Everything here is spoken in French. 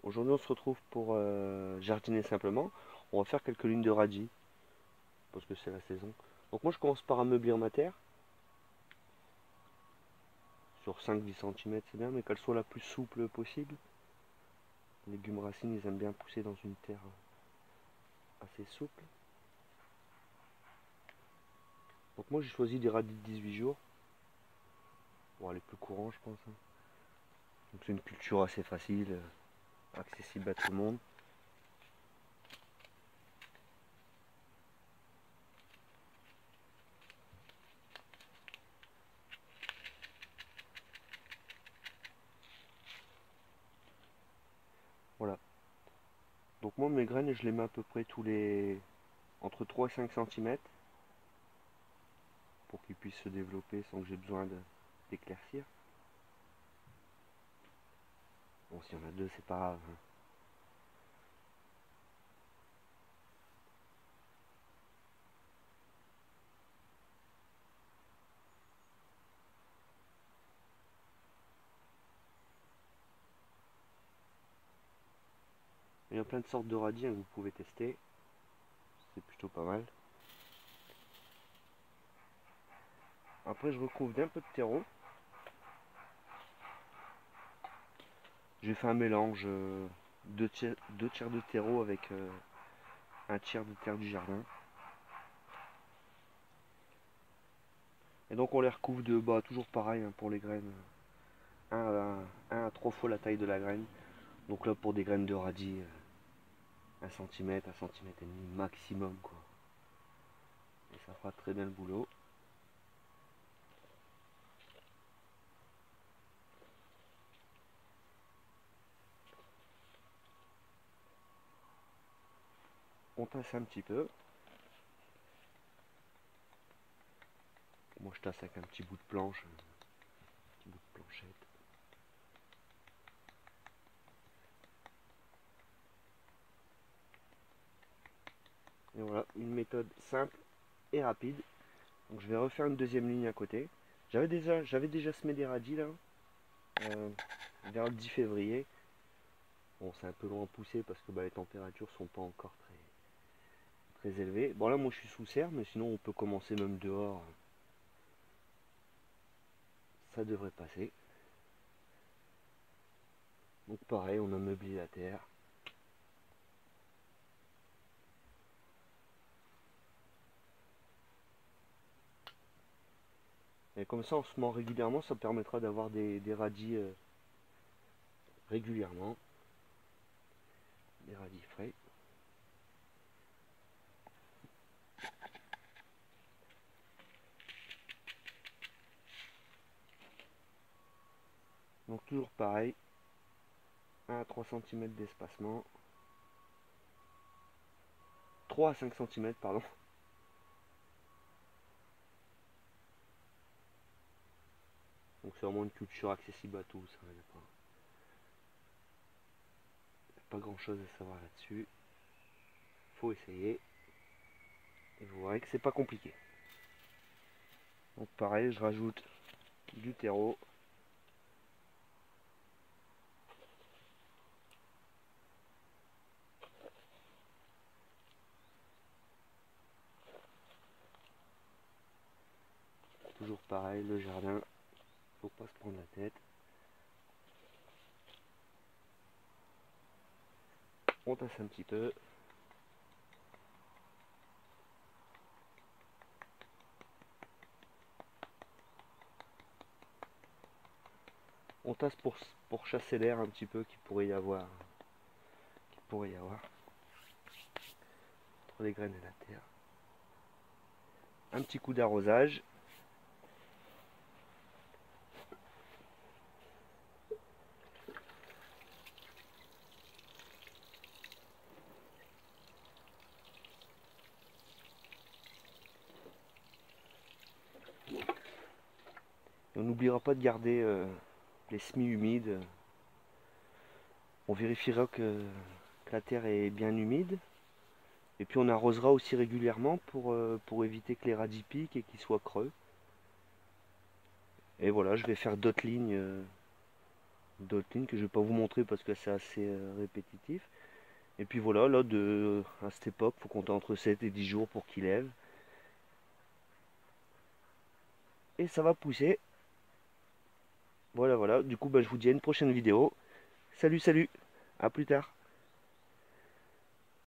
Aujourd'hui on se retrouve pour jardiner simplement. On va faire quelques lignes de radis, parce que c'est la saison. Donc moi je commence par ameublir ma terre. Sur 5-10 cm c'est bien, mais qu'elle soit la plus souple possible. Les légumes racines ils aiment bien pousser dans une terre assez souple. Donc moi j'ai choisi des radis de 18 jours. Bon, les plus courants je pense, hein. Donc c'est une culture assez facile, accessible à tout le monde. Voilà. Donc moi mes graines je les mets à peu près tous les entre 3 et 5 cm pour qu'ils puissent se développer sans que j'ai besoin d'éclaircir. Bon, s'il y en a deux, c'est pas grave, hein. Il y a plein de sortes de radis, hein, que vous pouvez tester. C'est plutôt pas mal. Après, je recouvre d'un peu de terreau. J'ai fait un mélange, 2 tiers de terreau avec un tiers de terre du jardin. Et donc on les recouvre de bas, toujours pareil, hein, pour les graines. 1 à 3 fois la taille de la graine. Donc là pour des graines de radis, 1 cm, 1 cm et demi maximum, quoi. Et ça fera très bien le boulot. On tasse un petit peu. Moi je tasse avec un petit bout de planche, un petit bout de planchette. Et voilà, une méthode simple et rapide. Donc je vais refaire une deuxième ligne à côté. J'avais déjà semé des radis là, euh, vers le 10 février. Bon, c'est un peu loin poussé parce que les températures sont pas encore très élevées. Bon là moi je suis sous serre, mais sinon on peut commencer même dehors. Ça devrait passer. Donc pareil, on a meublé la terre. Et comme ça en semant régulièrement, ça permettra d'avoir des radis régulièrement. Des radis frais. Donc toujours pareil, 1 à 3 cm d'espacement. 3 à 5 cm, pardon. Donc c'est vraiment une culture accessible à tous, hein. Il n'y a pas grand chose à savoir là-dessus. Faut essayer. Et vous verrez que c'est pas compliqué. Donc pareil, je rajoute du terreau. Toujours pareil, le jardin, faut pas se prendre la tête. On tasse un petit peu. On tasse pour chasser l'air un petit peu qu'il pourrait y avoir. Entre les graines et la terre. Un petit coup d'arrosage. Et on n'oubliera pas de garder les semis humides. On vérifiera que la terre est bien humide. Et puis on arrosera aussi régulièrement pour éviter que les radis piquent et qu'ils soient creux. Et voilà, je vais faire d'autres lignes d'autres lignes que je vais pas vous montrer parce que c'est assez répétitif. Et puis voilà, là à cette époque, faut compter entre 7 et 10 jours pour qu'il lève. Et ça va pousser. Voilà, voilà. Du coup, bah, je vous dis à une prochaine vidéo. Salut, salut. À plus tard.